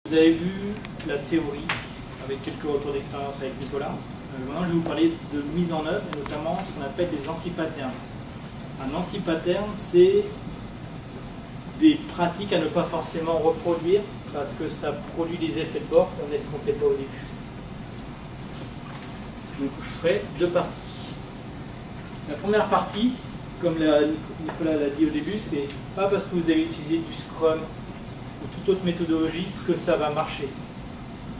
Vous avez vu la théorie avec quelques retours d'expérience avec Nicolas. Maintenant, je vais vous parler de mise en œuvre, et notamment ce qu'on appelle des anti-patterns. Un anti-pattern, c'est des pratiques à ne pas forcément reproduire parce que ça produit des effets de bord qu'on n'escomptait pas au début. Donc, je ferai deux parties. La première partie, comme Nicolas l'a dit au début, c'est pas parce que vous avez utilisé du Scrum ou toute autre méthodologie que ça va marcher.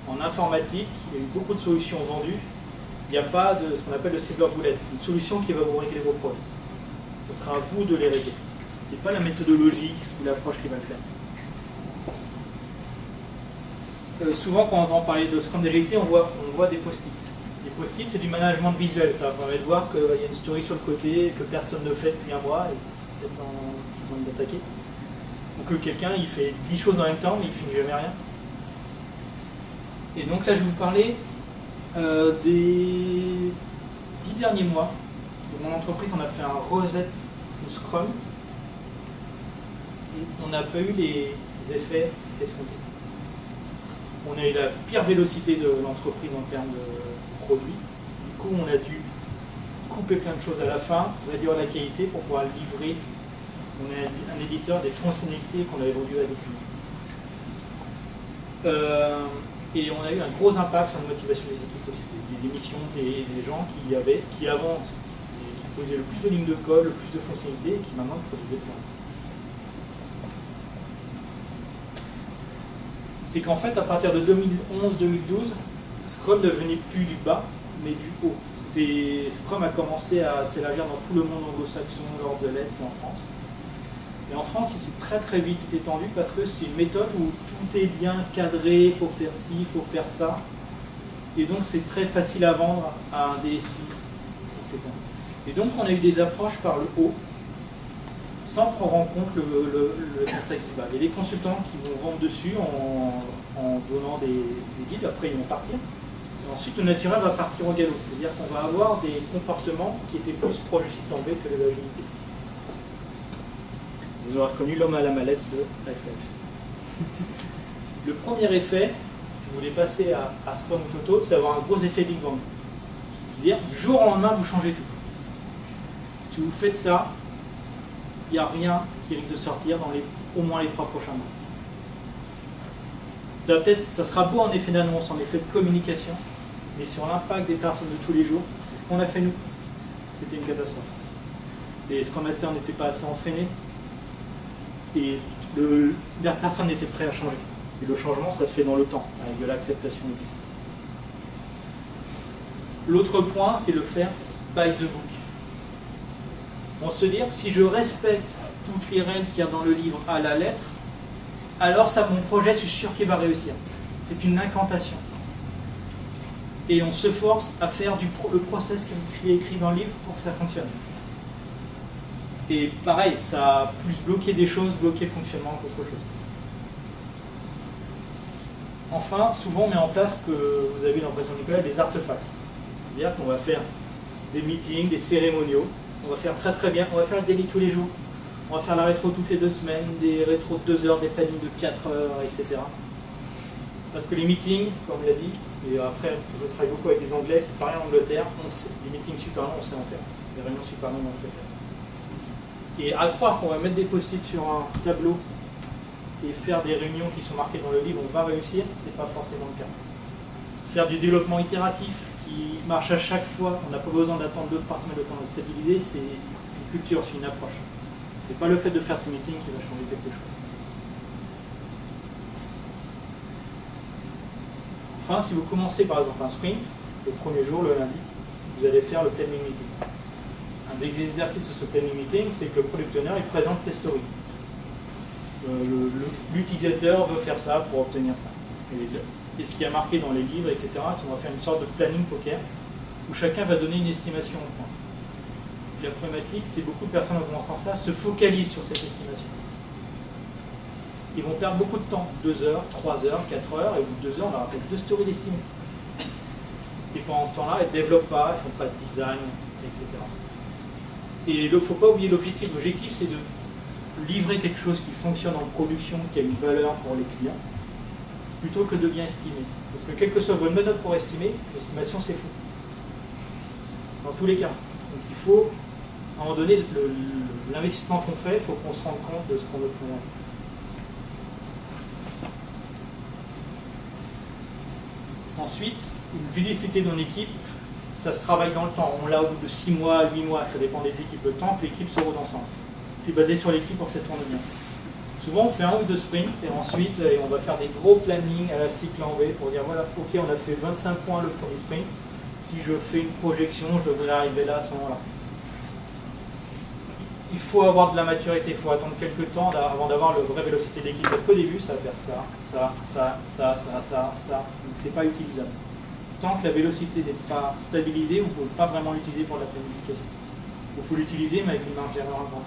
En informatique, il y a eu beaucoup de solutions vendues. Il n'y a pas de ce qu'on appelle le silver bullet, une solution qui va vous régler vos problèmes. Ce sera à vous de les régler. Ce n'est pas la méthodologie ou l'approche qui va le faire. Souvent, quand on entend parler de Scrum d'agilité, on voit des post-it. Les post-it, c'est du management visuel. Ça permet de voir qu'il y a une story sur le côté que personne ne fait depuis un mois et c'est peut-être en train d'attaquer. Ou que quelqu'un il fait 10 choses en même temps mais il ne finit jamais rien. Et donc là, je vais vous parler des 10 derniers mois. De mon entreprise, on a fait un reset du Scrum et on n'a pas eu les effets escomptés. On a eu la pire vélocité de l'entreprise en termes de produits. Du coup, on a dû couper plein de choses à la fin, réduire la qualité pour pouvoir livrer. On est un éditeur des fonctionnalités qu'on avait vendues à des clients. Et on a eu un gros impact sur la motivation des équipes aussi. Des démissions des gens qui avant qui posaient le plus de lignes de code, le plus de fonctionnalités et qui maintenant produisaient plein. C'est qu'en fait, à partir de 2011-2012, Scrum ne venait plus du bas, mais du haut. Scrum a commencé à s'élargir dans tout le monde anglo-saxon, l'Europe de l'Est et en France. Et en France, il s'est très très vite étendu parce que c'est une méthode où tout est bien cadré, il faut faire ci, il faut faire ça. Et donc c'est très facile à vendre à un DSI, etc. Et donc on a eu des approches par le haut, sans prendre en compte le contexte du bas. Il y a des consultants qui vont vendre dessus en donnant des guides, après ils vont partir. Et ensuite le naturel va partir au galop, c'est-à-dire qu'on va avoir des comportements qui étaient plus proches du cycle en V que de l'agilité. Vous aurez reconnu l'homme à la mallette de Life. Le premier effet, si vous voulez passer à Scrum ou Toto, c'est d'avoir un gros effet Big Bang. C'est-à-dire, du jour au lendemain, vous changez tout. Si vous faites ça, il n'y a rien qui risque de sortir dans au moins les 3 prochains mois. Ça sera beau en effet d'annonce, en effet de communication, mais sur l'impact des personnes de tous les jours, c'est ce qu'on a fait nous. C'était une catastrophe. Les Scrum Masters n'étaient pas assez entraînés. Et personne n'était prêt à changer. Et le changement, ça se fait dans le temps, avec de l'acceptation. L'autre point, c'est le faire by the book. On se dit, si je respecte toutes les règles qu'il y a dans le livre à la lettre, alors mon projet, je suis sûr qu'il va réussir. C'est une incantation. Et on se force à faire le process qui est écrit dans le livre pour que ça fonctionne. Et pareil, ça a plus bloqué des choses, bloqué le fonctionnement qu'autre chose. Enfin, souvent on met en place ce que vous avez vu dans la présentation de Nicolas, des artefacts. C'est-à-dire qu'on va faire des meetings, des cérémoniaux, on va faire très très bien, on va faire le daily tous les jours, on va faire la rétro toutes les 2 semaines, des rétros de 2 heures, des plannings de 4 heures, etc. Parce que les meetings, comme on l'a dit, et après je travaille beaucoup avec des Anglais, c'est pareil en Angleterre, des meetings super longs, on sait en faire. Des réunions super longues, on sait faire. Et à croire qu'on va mettre des post-it sur un tableau et faire des réunions qui sont marquées dans le livre, on va réussir, c'est pas forcément le cas. Faire du développement itératif qui marche à chaque fois, on n'a pas besoin d'attendre 2-3 semaines de temps de stabiliser, c'est une culture, c'est une approche. C'est pas le fait de faire ces meetings qui va changer quelque chose. Enfin, si vous commencez par exemple un sprint, le premier jour, le lundi, vous allez faire le planning meeting. Un des exercices de ce planning meeting, c'est que le product owner il présente ses stories. L'utilisateur veut faire ça pour obtenir ça. Et ce qui est marqué dans les livres, etc., c'est qu'on va faire une sorte de planning poker où chacun va donner une estimation au point. Et la problématique, c'est que beaucoup de personnes en commençant ça se focalisent sur cette estimation. Ils vont perdre beaucoup de temps, 2 heures, 3 heures, 4 heures, et au bout de 2 heures, on leur rappelle 2 stories d'estimés. Et pendant ce temps-là, ils ne développent pas, ils ne font pas de design, etc. Et il ne faut pas oublier l'objectif. L'objectif, c'est de livrer quelque chose qui fonctionne en production, qui a une valeur pour les clients, plutôt que de bien estimer. Parce que quelle que soit votre méthode pour estimer, l'estimation c'est faux. Dans tous les cas. Donc il faut, à un moment donné, l'investissement qu'on fait, il faut qu'on se rende compte de ce qu'on obtient. Ensuite, une vélocité d'une équipe, ça se travaille dans le temps. On l'a au bout de 6 mois, 8 mois, ça dépend des équipes, le temps que l'équipe se rôde ensemble. C'est basé sur l'équipe pour que ça tourne bien. Souvent, on fait 1 ou 2 sprints et ensuite, on va faire des gros plannings à la cycle en V pour dire voilà, ok, on a fait 25 points le premier sprint. Si je fais une projection, je devrais arriver là à ce moment-là. Il faut avoir de la maturité, il faut attendre quelques temps avant d'avoir la vraie vélocité de l'équipe. Parce qu'au début, ça va faire ça. Donc, c'est pas utilisable. Tant que la vélocité n'est pas stabilisée, vous ne pouvez pas vraiment l'utiliser pour la planification. Il faut l'utiliser, mais avec une marge d'erreur importante.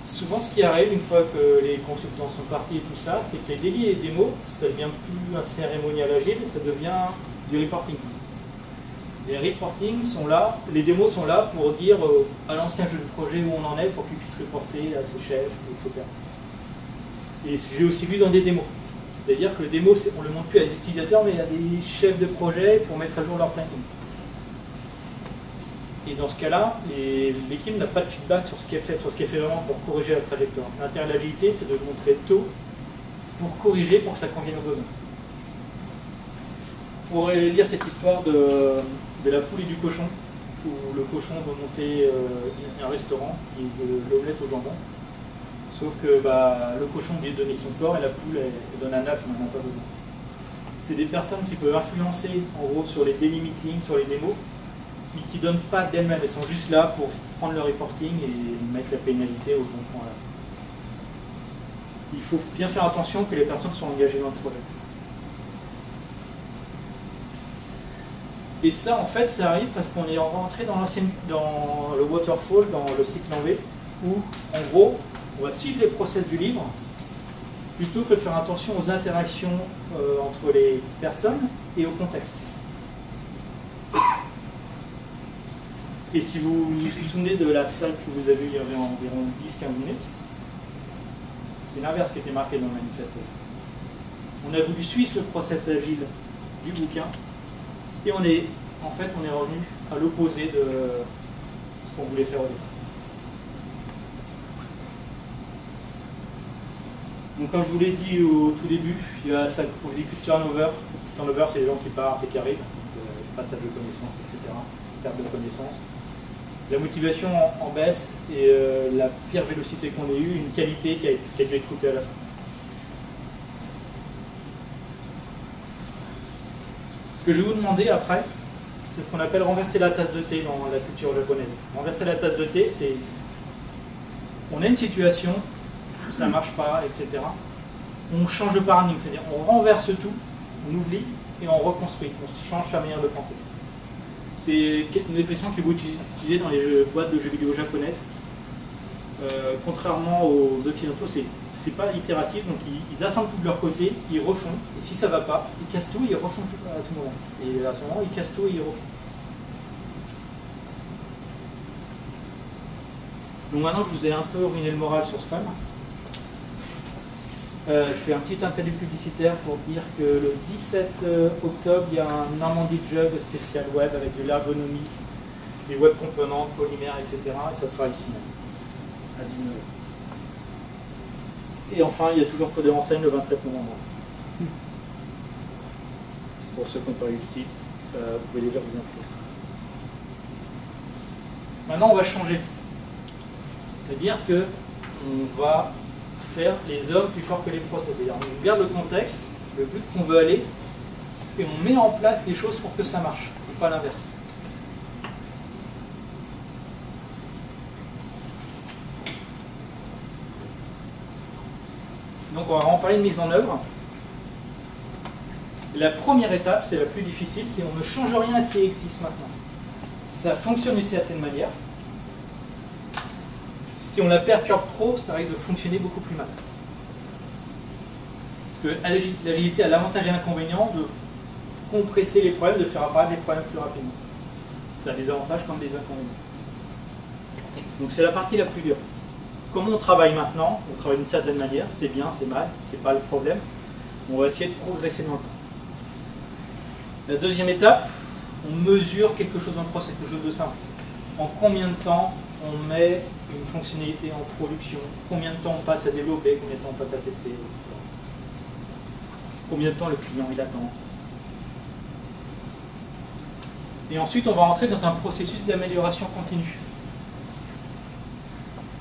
Souvent, ce qui arrive une fois que les consultants sont partis et tout ça, c'est que les délits et les démos, ça devient plus un cérémonial agile, ça devient du reporting. Les reporting sont là, les démos sont là pour dire à l'ancien jeu de projet où on en est, pour qu'il puisse reporter à ses chefs, etc. Et j'ai aussi vu dans des démos. C'est-à-dire que le démo, on ne le montre plus à des utilisateurs, mais à des chefs de projet pour mettre à jour leur planning. Et dans ce cas-là, l'équipe n'a pas de feedback sur ce qui est fait, vraiment pour corriger la trajectoire. L'intérêt de l'agilité, c'est de le montrer tôt pour corriger, pour que ça convienne aux besoins. Vous pourrez lire cette histoire de la poule et du cochon, où le cochon veut monter un restaurant qui est de l'omelette au jambon. Sauf que le cochon vient donner son corps et la poule elle donne un œuf, on n'en a pas besoin. C'est des personnes qui peuvent influencer en gros sur les daily meetings, sur les démos, mais qui ne donnent pas d'elles-mêmes. Elles sont juste là pour prendre le reporting et mettre la pénalité au bon point là. Il faut bien faire attention que les personnes soient engagées dans le projet. Et ça, en fait, ça arrive parce qu'on est rentré dans le waterfall, dans le cycle en V, où, en gros, on va suivre les process du livre, plutôt que de faire attention aux interactions entre les personnes et au contexte. Et si vous vous souvenez de la slide que vous avez eue il y avait environ 10-15 minutes, c'est l'inverse qui était marqué dans le manifeste. On a voulu suivre le process agile du bouquin, et on est revenu à l'opposé de ce qu'on voulait faire au départ. Donc comme je vous l'ai dit au tout début, il y a ça pour du turnover. Le turnover, c'est les gens qui partent et qui arrivent, donc passage de connaissances, etc. Perte de connaissances. La motivation en baisse et la pire vélocité qu'on ait eue, une qualité qui a dû être coupée à la fin. Ce que je vais vous demander après, c'est ce qu'on appelle renverser la tasse de thé dans la culture japonaise. Renverser la tasse de thé, c'est on a une situation, ça ne marche pas, etc. On change de paradigme, c'est-à-dire on renverse tout, on oublie et on reconstruit, on change sa manière de penser. C'est une expression qui est utilisée dans les boîtes de jeux vidéo japonaises. Contrairement aux occidentaux, c'est pas itératif, donc ils assemblent tout de leur côté, ils refont, et si ça va pas, ils cassent tout, ils refont tout à tout moment. Et à ce moment, ils cassent tout et ils refont. Donc maintenant, je vous ai un peu ruiné le moral sur Scrum. Je fais un petit interlude publicitaire pour dire que le 17 octobre, il y a un Normandie Jug spécial web avec de l'ergonomie, des web components, polymères, etc. Et ça sera ici même, à 19h. Et enfin, il y a toujours Coder Enseigne le 27 novembre. Pour ceux qui n'ont pas eu le site, vous pouvez déjà vous inscrire. Maintenant, on va changer. C'est-à-dire qu'on va faire les hommes plus forts que les process. C'est-à-dire on regarde le contexte, le but qu'on veut aller, et on met en place les choses pour que ça marche, et pas l'inverse. Donc on va en parler de mise en œuvre. La première étape, c'est la plus difficile, c'est on ne change rien à ce qui existe maintenant. Ça fonctionne d'une certaine manière. Si on la perturbe trop, ça risque de fonctionner beaucoup plus mal. Parce que l'agilité a l'avantage et l'inconvénient de compresser les problèmes, de faire apparaître les problèmes plus rapidement. Ça a des avantages comme des inconvénients. Donc c'est la partie la plus dure. comment on travaille maintenant? On travaille d'une certaine manière, c'est bien, c'est mal, c'est pas le problème. On va essayer de progresser dans le temps. La deuxième étape, on mesure quelque chose en process, quelque chose de simple. En combien de temps on met une fonctionnalité en production? Combien de temps on passe à développer? Combien de temps on passe à tester, etc. Combien de temps le client il attend? Et ensuite, on va rentrer dans un processus d'amélioration continue.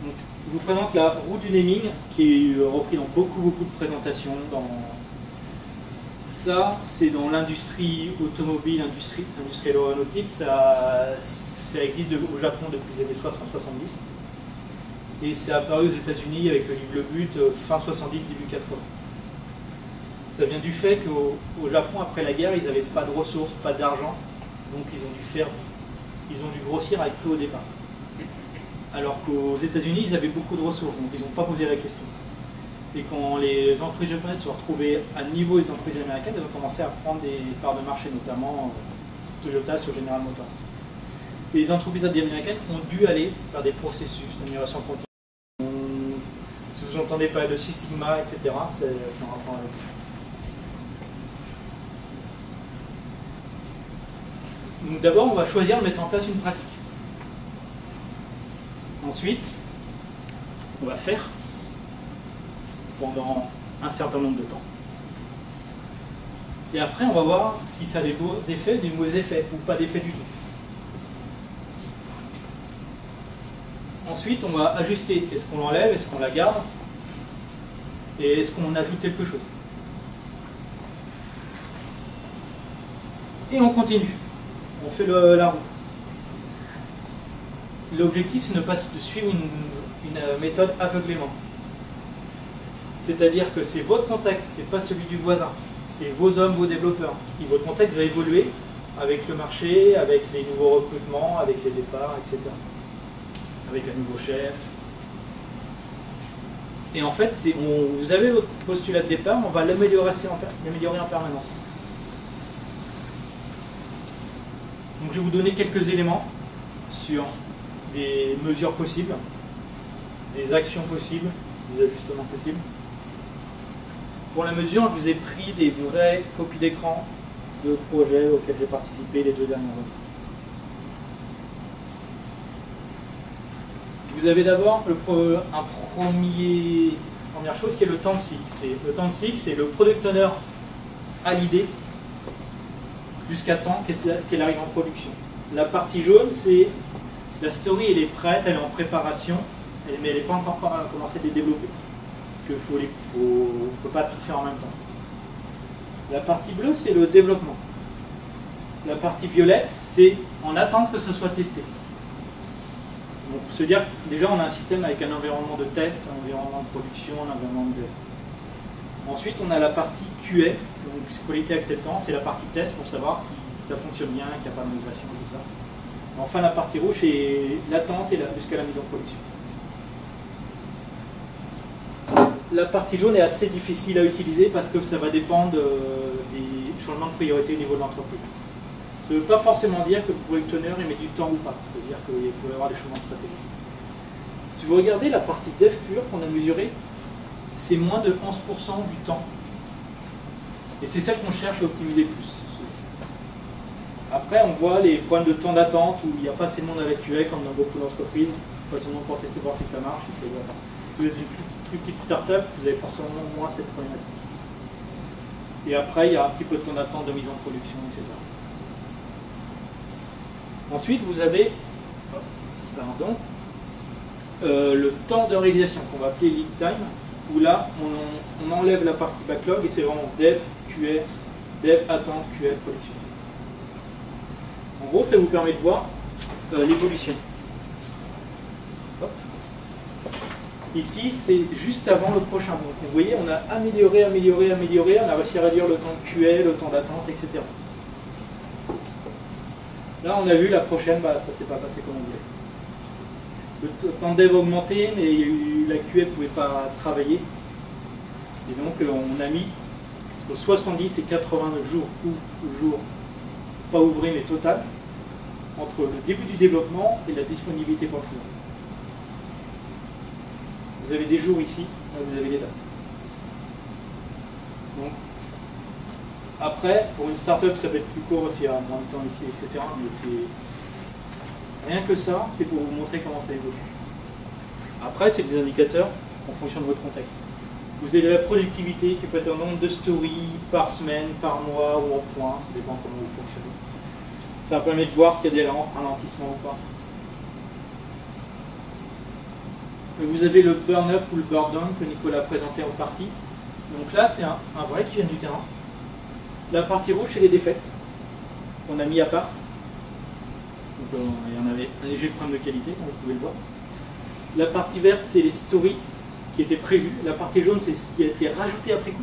Donc, je vous présente la roue du naming, qui est repris dans beaucoup de présentations. Ça, c'est dans l'industrie automobile, industrie aéronautique. Ça existe au Japon depuis les années 60-70. Et c'est apparu aux États-Unis avec le livre Le But, fin 70, début 80. Ça vient du fait qu'au Japon, après la guerre, ils n'avaient pas de ressources, pas d'argent. Donc ils ont dû grossir avec peu au départ. Alors qu'aux États-Unis, ils avaient beaucoup de ressources, donc ils n'ont pas posé la question. Et quand les entreprises japonaises se sont retrouvées à niveau des entreprises américaines, elles ont commencé à prendre des parts de marché, notamment Toyota sur General Motors. Et les entreprises américaines ont dû aller vers des processus d'amélioration continue. Si vous entendez parler de Six Sigma, etc., c'est en rapport avec ça. Donc d'abord, on va choisir de mettre en place une pratique. Ensuite, on va faire pendant un certain nombre de temps. Et après, on va voir si ça a des beaux effets, des mauvais effets, ou pas d'effets du tout. Ensuite, on va ajuster. Est-ce qu'on l'enlève? Est-ce qu'on la garde? Et est-ce qu'on ajoute quelque chose? Et on continue. On fait la roue. L'objectif, c'est de ne pas suivre une méthode aveuglément. C'est-à-dire que c'est votre contexte, c'est pas celui du voisin. C'est vos hommes, vos développeurs. Et votre contexte va évoluer avec le marché, avec les nouveaux recrutements, avec les départs, etc. Avec un nouveau chef. Et en fait, vous avez votre postulat de départ, on va l'améliorer en permanence. Donc je vais vous donner quelques éléments sur les mesures possibles, des actions possibles, des ajustements possibles. Pour la mesure, je vous ai pris des vraies copies d'écran de projets auxquels j'ai participé les 2 dernières années. Vous avez d'abord première chose qui est le temps de cycle. Le temps de cycle, c'est le product owner à l'idée jusqu'à temps qu'elle arrive en production. La partie jaune, c'est la story, elle est prête, elle est en préparation, mais elle n'est pas encore commencé à les développer. Parce qu'il ne peut pas tout faire en même temps. La partie bleue, c'est le développement. La partie violette, c'est en attente que ce soit testé. Donc, se dire, déjà, on a un système avec un environnement de test, un environnement de production, un environnement de... Ensuite, on a la partie QA, donc qualité acceptance, c'est la partie test pour savoir si ça fonctionne bien, qu'il n'y a pas de migration, tout ça. Enfin, la partie rouge, c'est l'attente jusqu'à la mise en production. La partie jaune est assez difficile à utiliser parce que ça va dépendre des changements de priorité au niveau de l'entreprise. Ça ne veut pas forcément dire que le product owner il met du temps ou pas. C'est-à-dire qu'il peut y avoir des changements stratégiques. Si vous regardez la partie dev pure qu'on a mesurée, c'est moins de 11% du temps. Et c'est celle qu'on cherche à optimiser plus. Après, on voit les points de temps d'attente où il n'y a pas assez de monde à la QA comme dans beaucoup d'entreprises. Pas seulement pour tester voir si ça marche. Si vous êtes une plus petite start-up, vous avez forcément moins cette problématique. Et après, il y a un petit peu de temps d'attente de mise en production, etc. Ensuite, vous avez le temps de réalisation qu'on va appeler lead time, où là, on enlève la partie backlog et c'est vraiment dev, QA, dev, attente, QA, production. En gros, ça vous permet de voir l'évolution. Ici, c'est juste avant le prochain bloc. Vous voyez, on a amélioré, on a réussi à réduire le temps de QA, le temps d'attente, etc. Là, on a vu la prochaine, ça ne s'est pas passé comme on voulait. Le temps de dev a augmenté, mais la QA ne pouvait pas travailler. Et donc, on a mis entre 70 et 80 jours, pas ouvrés, mais total, entre le début du développement et la disponibilité pour le client. Vous avez des jours ici, là vous avez les dates. Donc, après, pour une startup, ça peut être plus court parce qu'il y a moins de temps ici, etc. Mais c'est rien que ça, c'est pour vous montrer comment ça évolue. Après, c'est des indicateurs en fonction de votre contexte. Vous avez la productivité qui peut être un nombre de stories par semaine, par mois ou en points, ça dépend comment vous fonctionnez. Ça permet de voir s'il y a des ralentissements ou pas. Vous avez le burn-up ou le burn-down que Nicolas a présenté en partie. Donc là, c'est un vrai qui vient du terrain. La partie rouge, c'est les défaites qu'on a mis à part. Donc, il y en avait un léger problème de qualité, comme vous pouvez le voir. La partie verte, c'est les stories qui étaient prévues. La partie jaune, c'est ce qui a été rajouté après coup.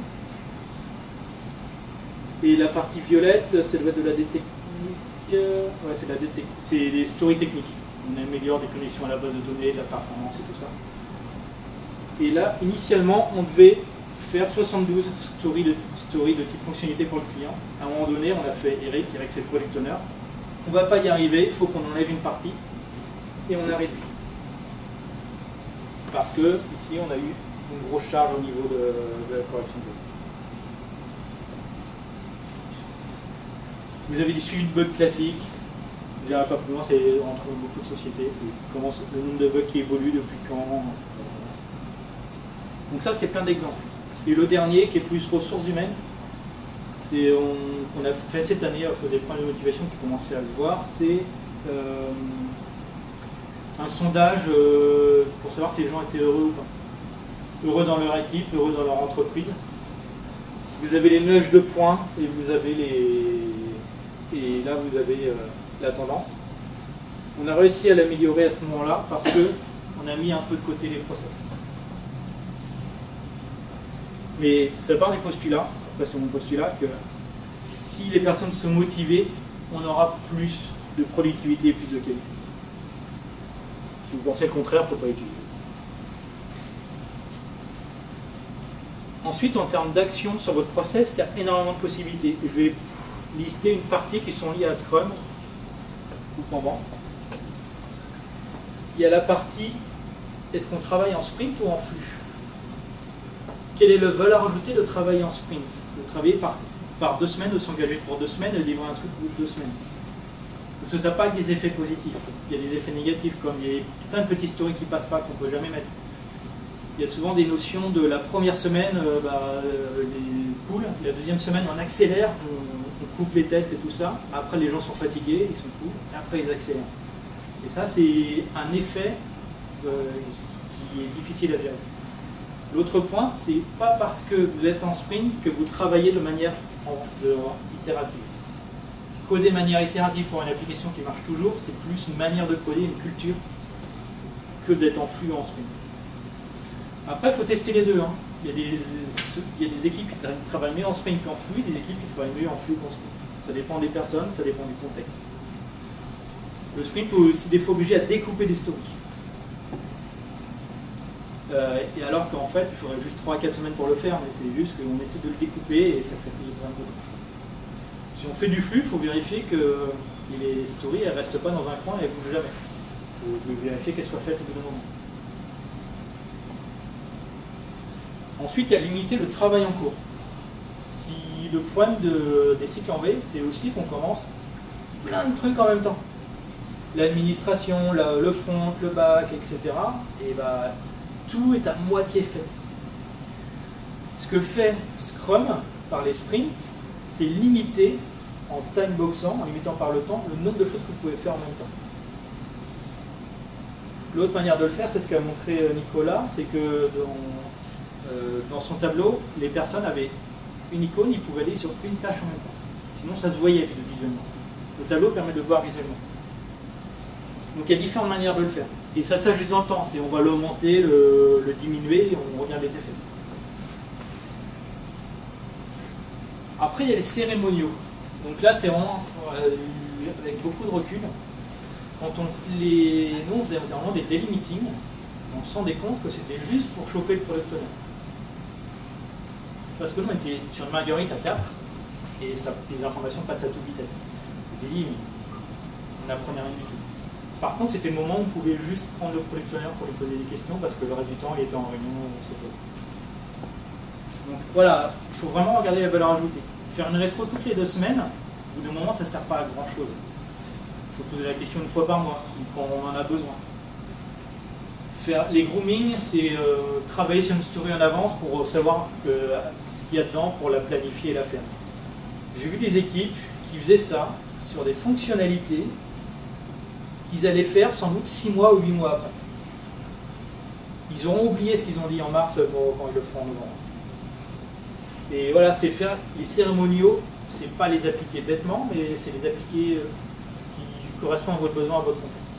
Et la partie violette, c'est le de la dette technique. Ouais, c'est les stories techniques. On améliore des connexions à la base de données, de la performance et tout ça. Et là, initialement, on devait faire 72 stories de type fonctionnalité pour le client. À un moment donné, on a fait Eric c'est le product owner. On ne va pas y arriver, il faut qu'on enlève une partie. Et on a réduit. Parce que ici, on a eu une grosse charge au niveau de la correction de jeu. Vous avez des suivis de bugs classiques. Je n'irai pas plus loin, c'est entre beaucoup de sociétés. C'est comment le nombre de bugs qui évolue, depuis quand. Donc ça, c'est plein d'exemples. Et le dernier, qui est plus ressources humaines, c'est qu'on a fait cette année à cause des problèmes de motivation qui commençaient à se voir, c'est un sondage pour savoir si les gens étaient heureux ou pas. Heureux dans leur équipe, heureux dans leur entreprise. Vous avez les nudges de points et vous avez et là vous avez la tendance. On a réussi à l'améliorer à ce moment-là parce qu'on a mis un peu de côté les process. Mais ça part du postulat, après c'est mon postulat, que si les personnes sont motivées, on aura plus de productivité et plus de qualité. Si vous pensez le contraire, il ne faut pas utiliser ça. Ensuite, en termes d'action sur votre process, il y a énormément de possibilités. Je vais lister une partie qui sont liées à Scrum ou Kanban. Il y a la partie, est-ce qu'on travaille en sprint ou en flux? Quelle est la valeur ajoutée de travailler en sprint? De travailler par 2 semaines, de s'engager pour 2 semaines et de livrer un truc au bout de 2 semaines. Parce que ça n'a pas que des effets positifs. Il y a des effets négatifs, comme il y a plein de petites stories qui ne passent pas, qu'on ne peut jamais mettre. Il y a souvent des notions de la première semaine, cool, la deuxième semaine on accélère, on coupe les tests et tout ça, après les gens sont fatigués, ils sont cool, et après ils accélèrent. Et ça c'est un effet qui est difficile à gérer. L'autre point, c'est pas parce que vous êtes en sprint que vous travaillez de manière itérative. Coder de manière itérative pour une application qui marche toujours, c'est plus une manière de coder, une culture, que d'être en flux en sprint. Après, il faut tester les deux. Hein. Il y a des équipes qui travaillent mieux en sprint qu'en flux, des équipes qui travaillent mieux en flux qu'en sprint. Ça dépend des personnes, ça dépend du contexte. Le sprint peut aussi des fois obliger à découper des stories. Et alors qu'en fait, il faudrait juste 3 à 4 semaines pour le faire, mais c'est juste qu'on essaie de le découper et ça fait plus de problèmes d'autres choses. Si on fait du flux, il faut vérifier que les stories ne restent pas dans un coin et elles ne bougent jamais. Il faut vérifier qu'elles soient faites au bout d'un moment. Ensuite, il y a limiter le travail en cours. Si le problème des cycles en V, c'est aussi qu'on commence plein de trucs en même temps. L'administration, le front, le back, etc. Et tout est à moitié fait. Ce que fait Scrum par les sprints, c'est limiter en timeboxant, en limitant par le temps, le nombre de choses que vous pouvez faire en même temps. L'autre manière de le faire, c'est ce qu'a montré Nicolas, c'est que dans son tableau, les personnes avaient une icône, ils pouvaient aller sur une tâche en même temps. Sinon, ça se voyait visuellement. Le tableau permet de voir visuellement. Donc il y a différentes manières de le faire. Et ça s'ajuste dans le temps. On va l'augmenter, le diminuer, et on revient à des effets. Après, il y a les cérémoniaux. Donc là, c'est vraiment avec beaucoup de recul. Quand nous, on faisait vraiment des daily meetings, on se rendait compte que c'était juste pour choper le product owner. Parce que nous, on était sur une marguerite à 4, et les informations passent à toute vitesse. Le daily, on n'apprenait rien du tout. Par contre, c'était le moment où on pouvait juste prendre le product owner pour lui poser des questions parce que le reste du temps, il était en réunion, etc. Donc voilà, il faut vraiment regarder la valeur ajoutée. Faire une rétro toutes les 2 semaines, au bout d'un moment, ça ne sert pas à grand chose. Il faut poser la question une fois par mois, quand on en a besoin. Faire les grooming, c'est travailler sur une story en avance pour savoir ce qu'il y a dedans pour la planifier et la faire. J'ai vu des équipes qui faisaient ça sur des fonctionnalités qu'ils allaient faire sans doute 6 mois ou 8 mois après. Ils auront oublié ce qu'ils ont dit en mars quand ils le feront en novembre. Et voilà, c'est faire les cérémoniaux, c'est pas les appliquer bêtement, mais c'est les appliquer ce qui correspond à votre besoin, à votre contexte.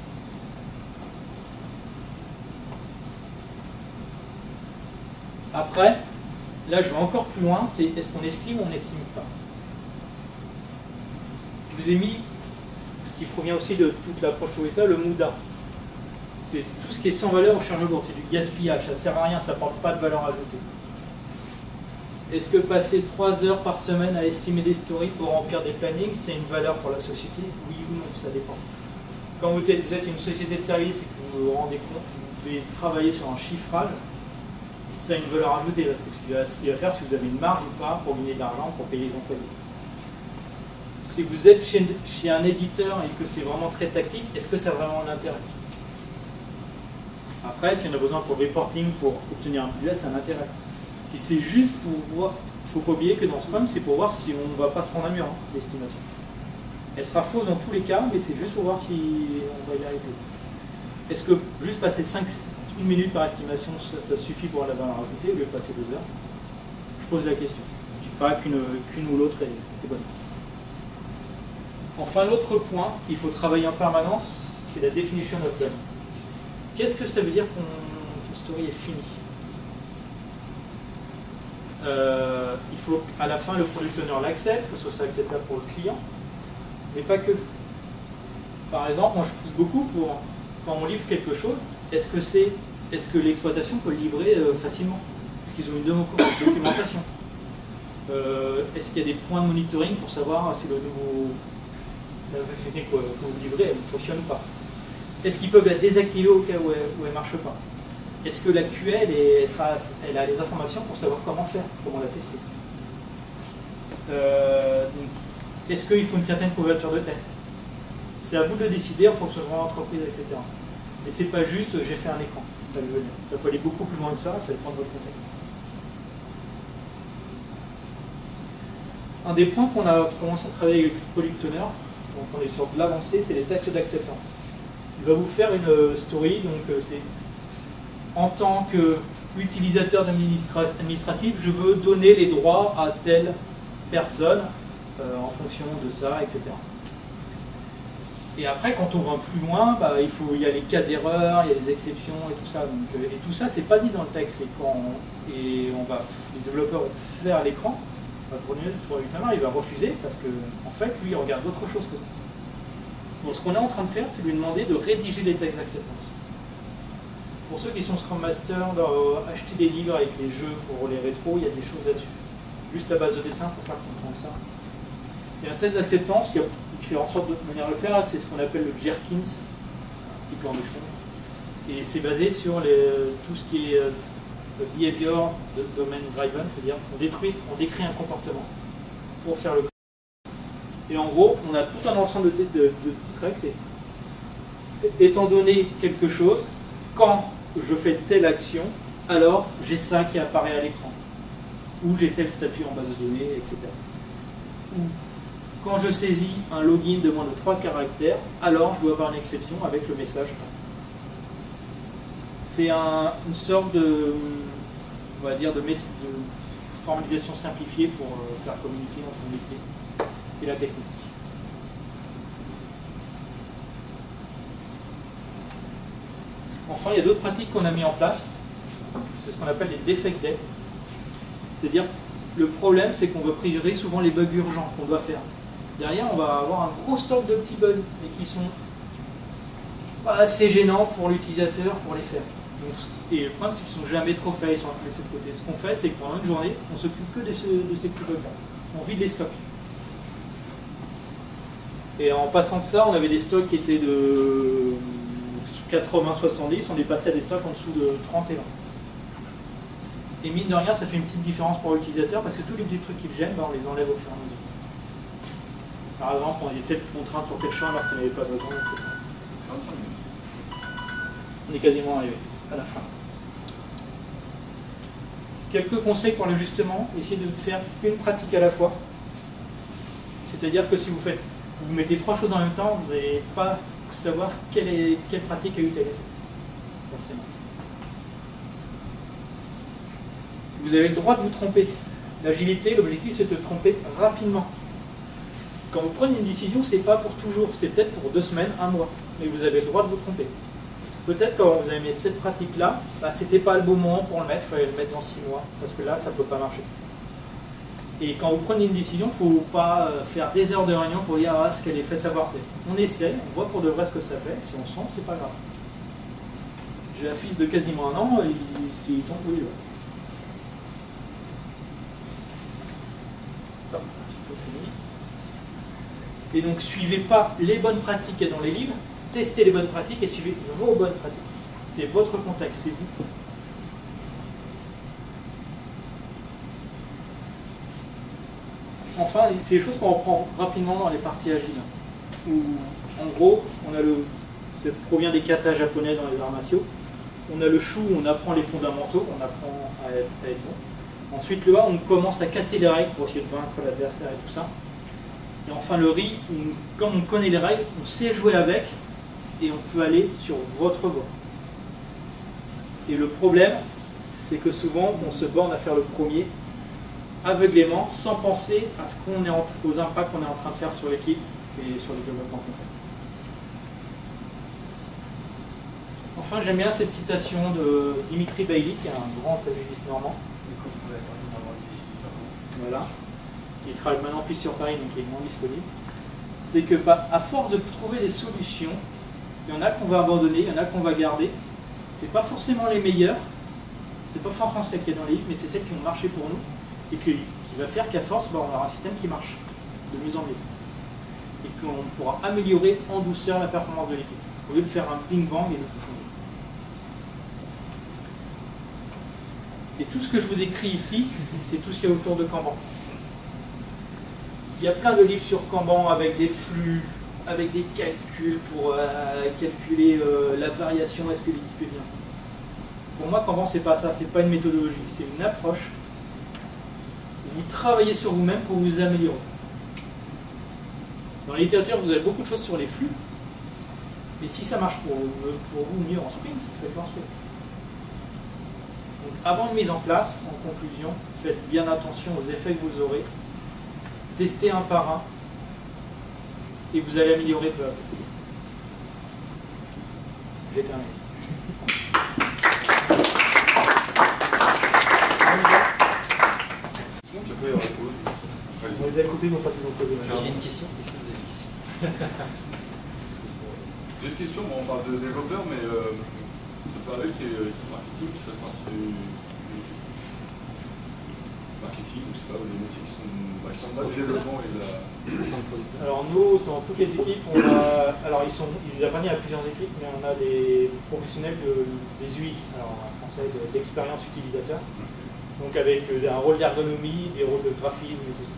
Après, là je vais encore plus loin, c'est est-ce qu'on estime ou on n'estime pas. Je vous ai mis, ce qui provient aussi de toute l'approche Toyota, le MUDA. C'est tout ce qui est sans valeur au charge lourde, c'est du gaspillage, ça ne sert à rien, ça n'apporte pas de valeur ajoutée. Est-ce que passer 3 heures par semaine à estimer des stories pour remplir des plannings, c'est une valeur pour la société? Oui ou non, ça dépend. Quand vous êtes une société de service et que vous vous rendez compte, vous devez travailler sur un chiffrage, ça a une valeur ajoutée, parce que ce qu'il va faire, si vous avez une marge ou pas pour gagner de l'argent, pour payer les employés. Si vous êtes chez un éditeur et que c'est vraiment très tactique, est-ce que ça a vraiment un intérêt? Après, si on a besoin pour le reporting, pour obtenir un budget, c'est un intérêt. Si c'est juste pour voir, il ne faut pas oublier que dans Scrum, c'est pour voir si on ne va pas se prendre un mur, hein, l'estimation. Elle sera fausse dans tous les cas, mais c'est juste pour voir si on va y arriver. Est-ce que juste passer 1 minute par estimation, ça suffit pour la valeur ajoutée, au lieu de passer 2 heures? Je pose la question. Je ne dis pas qu'une ou l'autre est bonne. Enfin, l'autre point qu'il faut travailler en permanence, c'est la définition de plan. Qu'est-ce que ça veut dire qu'une story est finie? Il faut qu'à la fin, le product owner l'accepte, que ce soit acceptable pour le client, mais pas que. Par exemple, moi je pousse beaucoup pour, quand on livre quelque chose, est-ce que l'exploitation peut le livrer facilement? Est-ce qu'ils ont une documentation? Est-ce qu'il y a des points de monitoring pour savoir si la fonctionnalité que vous livrez, elle fonctionne ou pas? Est-ce qu'ils peuvent la désactiver au cas où elle ne marche pas? Est-ce que la QA, elle a les informations pour savoir comment faire, comment la tester? Est-ce qu'il faut une certaine couverture de test? C'est à vous de décider en fonction de votre entreprise, etc. Mais c'est pas juste j'ai fait un écran, ça que je veux dire. Ça peut aller beaucoup plus loin que ça dépend de votre contexte. Un des points qu'on a commencé à travailler avec le Product Owner, donc on est sur de l'avancée, c'est les textes d'acceptance. Il va vous faire une story, donc c'est en tant qu'utilisateur administratif, je veux donner les droits à telle personne en fonction de ça, etc. Et après, quand on va plus loin, il y a les cas d'erreur, il y a les exceptions et tout ça. Donc, et tout ça, c'est pas dit dans le texte. Les développeurs vont faire l'écran, le product owner, il va refuser parce que, en fait, lui, il regarde autre chose que ça. Donc, ce qu'on est en train de faire, c'est lui demander de rédiger les textes d'acceptance. Pour ceux qui sont Scrum Master, acheter des livres avec les jeux pour les rétros, il y a des choses là-dessus. Juste à base de dessin pour faire comprendre ça. Il y a un test d'acceptance qui fait en sorte de manière de le faire, c'est ce qu'on appelle le Jerkins, un petit cornichon. Et c'est basé sur tout ce qui est behavior, domain driven, c'est-à-dire on décrit un comportement pour faire le. Et en gros, on a tout un ensemble de petites règles, c'est étant donné quelque chose, quand je fais telle action, alors j'ai ça qui apparaît à l'écran. Ou j'ai tel statut en base de données, etc. Ou quand je saisis un login de moins de 3 caractères, alors je dois avoir une exception avec le message. C'est une sorte de, on va dire, de formalisation simplifiée pour faire communiquer entre le métier et la technique. Enfin, il y a d'autres pratiques qu'on a mis en place. C'est ce qu'on appelle les defect day. C'est-à-dire, le problème, c'est qu'on va prioriser souvent les bugs urgents qu'on doit faire. Derrière, on va avoir un gros stock de petits bugs, mais qui sont pas assez gênants pour l'utilisateur pour les faire. Donc, et le problème, c'est qu'ils ne sont jamais trop faits, ils sont un peu laissés de côté. Ce qu'on fait, c'est que pendant une journée, on s'occupe que de ces petits bugs-là. On vide les stocks. Et en passant de ça, on avait des stocks qui étaient de 80-70, on est passé à des stocks en dessous de 30 et 20. Et mine de rien, ça fait une petite différence pour l'utilisateur parce que tous les petits trucs qui le gênent, on les enlève au fur et à mesure. Par exemple, on était telle contrainte sur tel champ alors qu'il n'y avait pas besoin, etc. 25 minutes. On est quasiment arrivé à la fin. Quelques conseils pour l'ajustement, essayez de faire une pratique à la fois. C'est-à-dire que si vous mettez 3 choses en même temps, vous n'allez pas savoir quelle pratique a eu tel effet. Forcément. Vous avez le droit de vous tromper. L'agilité, l'objectif, c'est de tromper rapidement. Quand vous prenez une décision, c'est pas pour toujours, c'est peut-être pour 2 semaines, 1 mois. Mais vous avez le droit de vous tromper. Peut-être quand vous avez mis cette pratique-là, c'était pas le bon moment pour le mettre, il fallait le mettre dans 6 mois, parce que là, ça ne peut pas marcher. Et quand vous prenez une décision, il ne faut pas faire des heures de réunion pour dire ce qu'elle est fait savoir. On essaie, on voit pour de vrai ce que ça fait, si on sent, c'est pas grave. J'ai un fils de quasiment 1 an, il tombe tous les jours. Et donc, suivez pas les bonnes pratiques qu'il y a dans les livres, testez les bonnes pratiques et suivez vos bonnes pratiques. C'est votre contexte, c'est vous. Enfin, c'est des choses qu'on reprend rapidement dans les parties agiles. Où, en gros, ça provient des katas japonais dans les arts martiaux. On a le shu, on apprend les fondamentaux, on apprend à être bon. Ensuite, le A, on commence à casser les règles pour essayer de vaincre l'adversaire et tout ça. Et enfin, le ri, comme on connaît les règles, on sait jouer avec et on peut aller sur votre voie. Et le problème, c'est que souvent, on se borne à faire le premier aveuglément, sans penser à aux impacts qu'on est en train de faire sur l'équipe et sur le développement qu'on fait. Enfin, j'aime bien cette citation de Dimitri Bailly, qui est un grand agiliste normand. Voilà. Il travaille maintenant plus sur Paris, donc il est moins disponible. C'est que, à force de trouver des solutions, il y en a qu'on va abandonner, il y en a qu'on va garder. C'est pas forcément les meilleures, c'est pas forcément celles qu'il y a dans les livres, mais c'est celles qui ont marché pour nous et qui va faire qu'à force, on aura un système qui marche de mieux en mieux. Et qu'on pourra améliorer en douceur la performance de l'équipe, au lieu de faire un ping-bang et de tout changer. Et tout ce que je vous décris ici, c'est tout ce qu'il y a autour de Kanban. Il y a plein de livres sur Kanban avec des flux, avec des calculs pour calculer la variation, est-ce que l'équipe est bien. Pour moi, Kanban, c'est pas ça, c'est pas une méthodologie, c'est une approche. Vous travaillez sur vous-même pour vous améliorer. Dans la littérature, vous avez beaucoup de choses sur les flux, mais si ça marche pour vous mieux en sprint, faites-le en sprint. Donc, avant une mise en place, en conclusion, faites bien attention aux effets que vous aurez. Testez un par un et vous allez améliorer peu à peu. J'ai terminé. On les a écoutés, mais pas tous ont posé. J'ai une question. Est-ce que vous avez une question? J'ai une question, on parle de développeurs, mais ça paraît qu'il y ait l'équipe marketing qui fasse partie du marketing, je sais pas, des métiers qui sont pas du développement et de la... Alors nous, dans toutes les équipes, ils apprennent à plusieurs équipes, mais on a des professionnels des UX, alors en français d'expérience utilisateur, donc avec un rôle d'ergonomie, des rôles de graphisme et tout ça.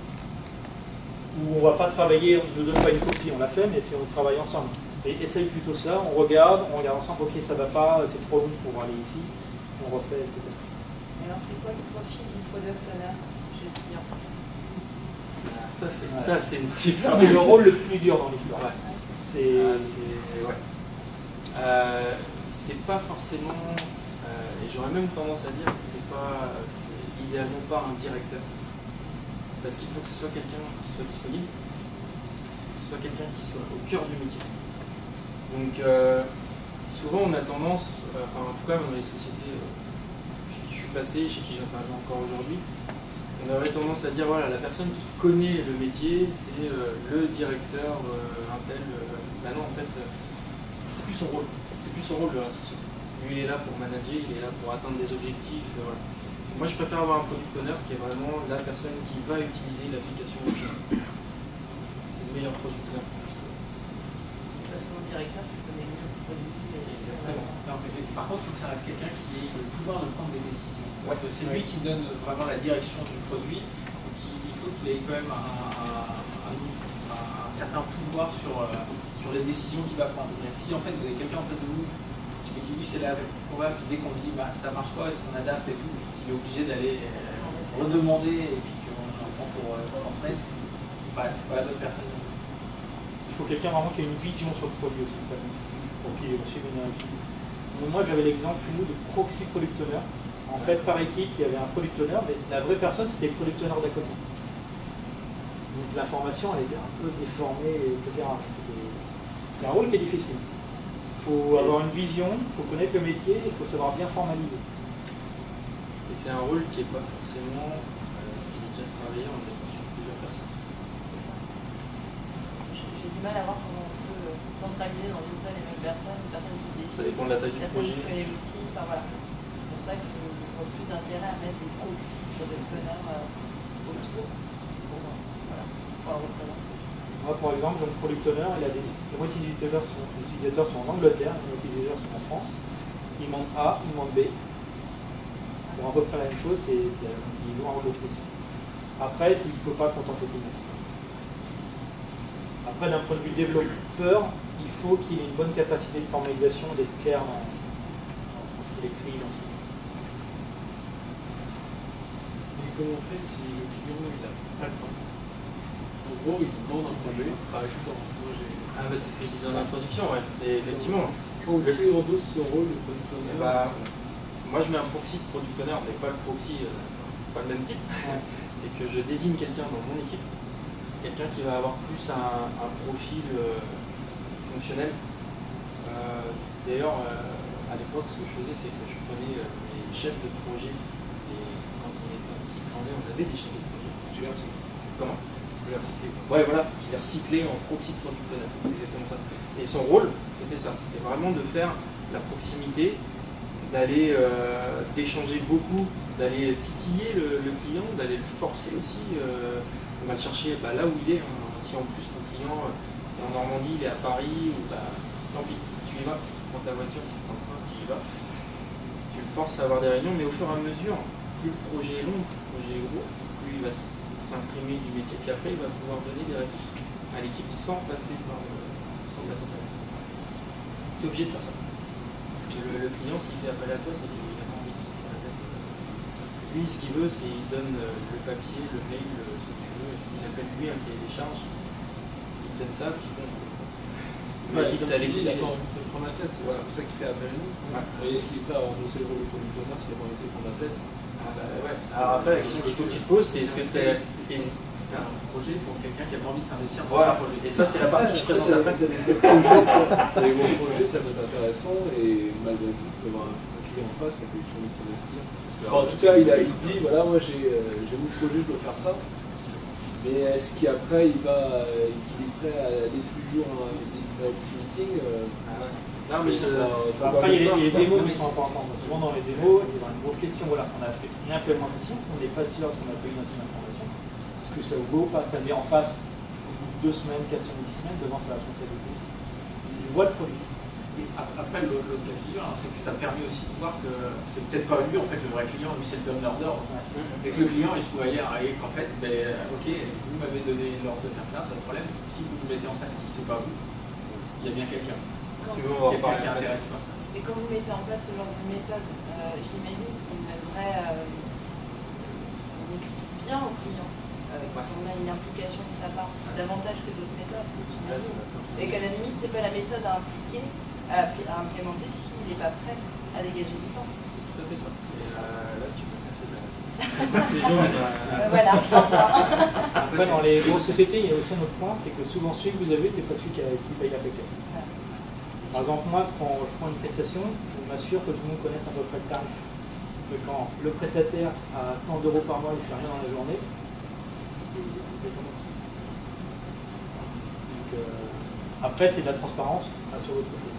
Où on ne va pas travailler, on ne nous donne pas une copie, on l'a fait, mais c'est on travaille ensemble. Et essaye plutôt ça, on regarde ensemble, ok ça va pas, c'est trop long pour aller ici, on refait, etc. Alors c'est quoi le profil du product owner? Ça c'est une super. C'est le rôle le plus dur dans l'histoire. Ouais. C'est pas forcément, et j'aurais même tendance à dire que c'est idéalement pas un directeur. Parce qu'il faut que ce soit quelqu'un qui soit disponible, que ce soit quelqu'un qui soit au cœur du métier. Donc souvent on a tendance, en tout cas dans les sociétés chez qui je suis passé, chez qui j'interviens encore aujourd'hui, on aurait tendance à dire voilà, la personne qui connaît le métier, c'est le directeur, un tel. Non, en fait, c'est plus son rôle. C'est plus son rôle de la société. Lui, il est là pour manager, il est là pour atteindre des objectifs. Voilà. Moi, je préfère avoir un product owner qui est vraiment la personne qui va utiliser l'application. C'est le meilleur product owner. directeur qui connaît mieux le produit. Exactement. Non, mais par contre, il faut que ça reste quelqu'un qui ait le pouvoir de prendre des décisions. Parce que c'est Ouais. lui qui donne vraiment la direction du produit. Donc il faut qu'il ait quand même un certain pouvoir sur les décisions qu'il va prendre. C'est-à-dire que si en fait vous avez quelqu'un en face de vous qui vous dit oui c'est la probable, puis dès qu'on lui dit bah, ça marche pas, est-ce qu'on adapte et tout, puis qu'il est obligé d'aller redemander et puis qu'on en prend pour transmettre, c'est pas la bonne personne. Il faut quelqu'un vraiment qui ait une vision sur le produit aussi, ça compte, pour qu'il suive une direction. Donc moi j'avais l'exemple chez nous de proxy product owner. En fait par équipe il y avait un product owner, mais la vraie personne c'était le product owner d'à côté. Donc l'information elle était un peu déformée, etc. C'est un rôle qui est difficile. Il faut avoir une vision, il faut connaître le métier, il faut savoir bien formaliser. Et c'est un rôle qui n'est pas forcément qui est déjà travaillé en étant sur plusieurs personnes. C'est ça. J'ai du mal à voir comment on peut centraliser dans une seule et même personne, une personne qui décide, Ça dépend de la taille une du personne projet. qui connaît l'outil, enfin voilà. C'est pour ça que je vois plus d'intérêt à mettre des proxy product owners autour pour pouvoir représenter. Moi, par exemple, j'ai un product owner, la moitié des utilisateurs sont en Angleterre, la moitié des utilisateurs sont en France. Il manque A, il manque B. Pour à peu près la même chose, il joue un rôle de proxy. Après, il ne peut pas contenter tout le monde. Après, d'un point de vue développeur, il faut qu'il ait une bonne capacité de formalisation, d'être clair dans ce qu'il écrit, dans ce qu'il dit. Et comment on fait si le client n'a pas le temps? En gros, il demande un projet, ça arrive tout le temps. Ah bah c'est ce que je disais en introduction, ouais. C'est effectivement. Quand le client endosse ce rôle de product owner, Bah, moi je mets un proxy de product owner, mais pas le proxy, pas le même type. C'est que je désigne quelqu'un dans mon équipe, quelqu'un qui va avoir plus un profil fonctionnel. D'ailleurs, à l'époque, ce que je faisais, c'est que je prenais les chefs de projet, et quand on était en cycle en on avait des chefs de projet. tu les recycles. Comment? Tu les recycles. Ouais, voilà, je l'ai recyclé en proxy de product owner, c'est exactement ça. Et son rôle, c'était ça, c'était vraiment de faire la proximité, d'aller d'échanger beaucoup, d'aller titiller le client, d'aller le forcer aussi, on va le chercher là où il est. Hein. Si en plus ton client est en Normandie, il est à Paris, ou bah, tant pis, tu y vas, tu prends ta voiture, tu prends le train, tu y vas. Tu le forces à avoir des réunions, mais au fur et à mesure, plus le projet est long, plus le projet est gros, plus il va s'imprimer du métier, puis après il va pouvoir donner des réponses à l'équipe sans passer par l'équipe. Tu es obligé de faire ça. Parce que le client, s'il fait appel à toi, c'est qu'il n'a pas envie de se prendre la tête. Lui, ce qu'il veut, c'est qu'il donne le papier, le mail, ce que tu veux, ce qu'il appelle lui un cahier des charges. Il te donne ça, puis bon. Ouais, Il dit que comme ça tu dis, il n'a allait pas envie de se prendre la tête, c'est Voilà. pour ça qu'il fait appel à nous. Ouais. Et est-ce qu'il est prêt à endosser le rôle de product owner s'il n'a pas envie de se prendre la tête? Ah bah ouais. Alors après, la question qu'il faut que tu te poses, c'est est-ce que tu es. Faire un projet pour quelqu'un qui a pas envie de s'investir dans Voilà, un projet. et ça, c'est la partie que je présente après. Les gros projets, ça peut être intéressant et malgré tout, d'avoir un client en face, ça peut lui envie de s'investir. Enfin, en tout cas, il dit voilà, moi j'ai mon projet, je dois faire ça. Mais est-ce qu'après qu'il est prêt à aller tous les jours à un petit meeting Non, mais je te. Après, il y a les démos qui sont importantes. Souvent dans les démos, il y a une grosse question. Voilà, on a fait une implémentation, on n'est pas sûr si on a fait une information. Est-ce que ça vaut pas? Ça met en face au bout de 2 semaines, 4 semaines, 10 semaines devant sa responsabilité. Il voit le produit. Et après, l'autre cas de figure, c'est que ça permet aussi de voir que c'est peut-être pas lui, en fait, le vrai client, lui, c'est le donneur d'ordre. Et que le client, il se voit ailleurs, et qu'en fait, ok, vous m'avez donné l'ordre de faire ça, pas de problème, qui vous mettez en face si c'est pas vous? Il y a bien quelqu'un. Si tu veux, on va en Quelqu'un parler qui est après. intéressé par ça. Et quand vous mettez en place ce genre de méthode, j'imagine qu'il aimerait on explique bien au client qu'on a une implication de sa part, davantage que d'autres méthodes, j'imagine. Et qu'à la limite, c'est pas la méthode à impliquer, à implémenter s'il n'est pas prêt à dégager du temps. C'est tout à fait ça. Et là, tu peux casser de la Voilà, enfin. Après, dans les grosses sociétés, il y a aussi un autre point, c'est que souvent celui que vous avez, c'est pas celui qui paye la facture. Par exemple, moi, quand je prends une prestation, je m'assure que tout le monde connaisse à peu près le tarif. Parce que quand le prestataire a tant d'euros par mois, il ne fait rien dans la journée, c'est complètement. Donc, après, c'est de la transparence sur autre chose.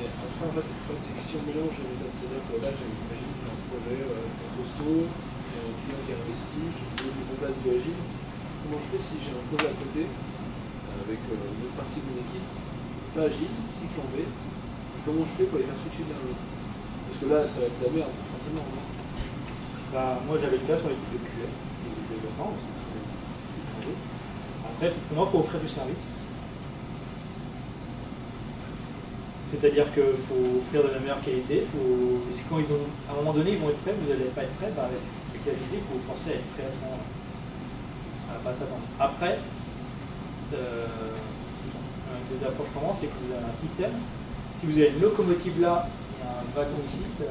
Mais après, en fait, si on mélange les méthodes, c'est-à-dire que là, j'imagine un projet costaud, il y a un client qui investit, je veux qu'on place du agile. Comment je fais si j'ai un projet à côté, avec une autre partie de mon équipe, pas agile, cycle en V, et comment je fais pour les faire switcher l'un à l'autre? Parce que là, ça va être la merde, forcément. Non? Bah, moi j'avais le cas sur l'équipe de QA, et de développement, c'est très beau. Après, pour moi, il faut offrir du service. C'est-à-dire qu'il faut offrir de la meilleure qualité. C'est quand ils ont, à un moment donné, ils vont être prêts, vous n'allez pas être prêts, bah, avec la qualité, il faut vous forcer à être prêt à ce moment-là. Ça va pas s'attendre. Après, les approches comment, c'est que vous avez un système. Si vous avez une locomotive là et un wagon ici, ça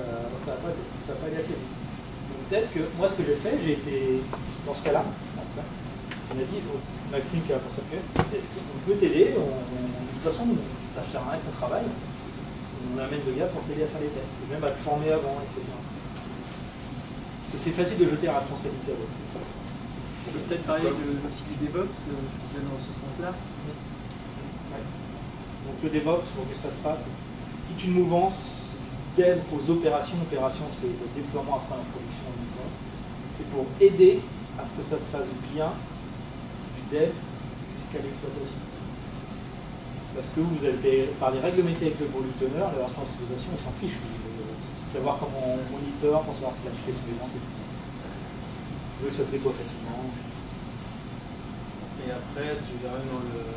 va pas aller assez vite. Donc peut-être que moi, ce que j'ai fait, j'ai été dans ce cas-là. On a dit, Maxime qui est là pour s'appuyer, est-ce qu'on peut t'aider? De toute façon, ça ne sert à rien qu'on travaille. On amène le gars pour t'aider à faire les tests, et même à te former avant, etc. Parce que c'est facile de jeter la responsabilité à l'autre. On peut peut-être parler de l'outil du DevOps qui va dans ce sens-là. Ouais. Donc le DevOps, pour ceux qui ne savent pas, c'est toute une mouvance dev aux opérations. L'opération, c'est le déploiement après la production en même temps. C'est pour aider à ce que ça se fasse bien du dev jusqu'à l'exploitation. Parce que vous avez, par les règles métiers avec le product owner, la version d'utilisation, on s'en fiche. Savoir comment on monitor, pour savoir si la fichier est suivante et tout ça. On veut que ça se déploie facilement. Et après, tu verras dans le.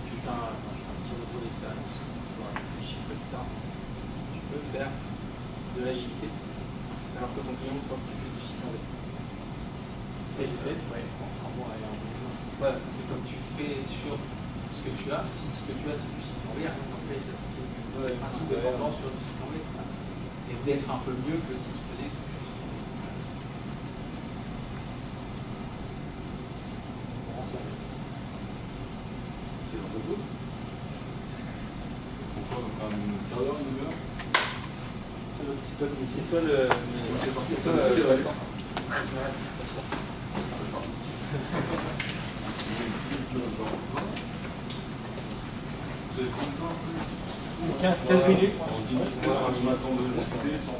Je fais un petit retour d'expérience, les chiffres, etc. Tu peux faire de l'agilité, alors que ton client croit que tu fais du cycle en V. Et j'ai fait, ouais, en bon et en bon. Ouais, c'est comme tu fais sur ce que tu as. Si ce que tu as, c'est du cycle en V, rien n'empêche d'appliquer le principe de dépendance sur du cycle en V. Et d'être un peu mieux que si tu faisais. C'est un peu beau. Pourquoi on va faire une quart d'heure, une heure? C'est toi le. C'est parti, C'est toi le restant. Vous avez combien de temps après? 15 minutes. On dit, on m'attend de discuter sans